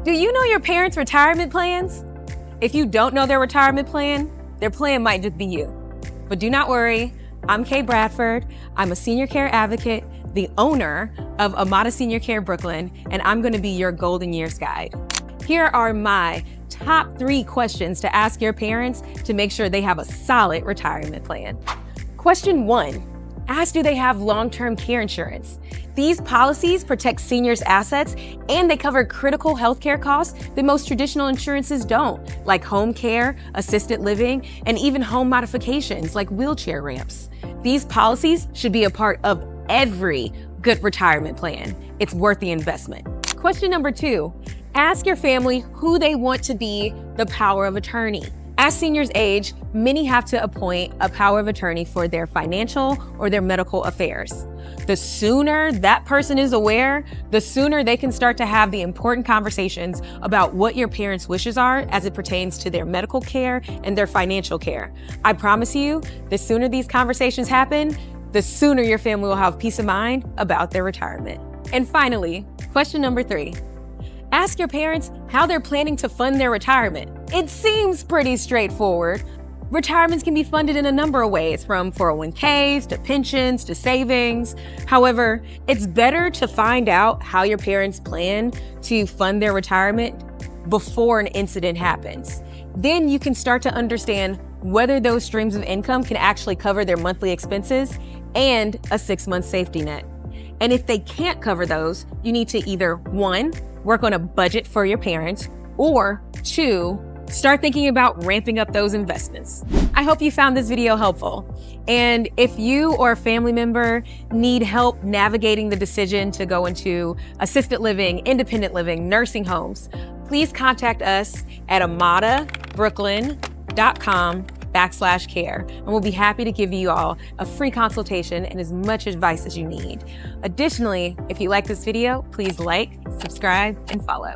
Do you know your parents' retirement plans? If you don't know their retirement plan might just be you. But do not worry, I'm Kay Bradford. I'm a senior care advocate, the owner of Amada Senior Care Brooklyn, and I'm gonna be your golden years guide. Here are my top 3 questions to ask your parents to make sure they have a solid retirement plan. Question 1, ask do they have long-term care insurance? These policies protect seniors' assets and they cover critical healthcare costs that most traditional insurances don't, like home care, assisted living, and even home modifications like wheelchair ramps. These policies should be a part of every good retirement plan. It's worth the investment. Question number 2, ask your family who they want to be the power of attorney. As seniors age, many have to appoint a power of attorney for their financial or their medical affairs. The sooner that person is aware, the sooner they can start to have the important conversations about what your parents' wishes are as it pertains to their medical care and their financial care. I promise you, the sooner these conversations happen, the sooner your family will have peace of mind about their retirement. And finally, question number 3. Ask your parents how they're planning to fund their retirement. It seems pretty straightforward. Retirements can be funded in a number of ways, from 401ks to pensions to savings. However, it's better to find out how your parents plan to fund their retirement before an incident happens. Then you can start to understand whether those streams of income can actually cover their monthly expenses and a 6-month safety net. And if they can't cover those, you need to either 1, work on a budget for your parents, or 2, start thinking about ramping up those investments. I hope you found this video helpful. And if you or a family member need help navigating the decision to go into assisted living, independent living, nursing homes, please contact us at amadabrooklyn.com/care, and we'll be happy to give you all a free consultation and as much advice as you need. Additionally, if you like this video, please like, subscribe, and follow.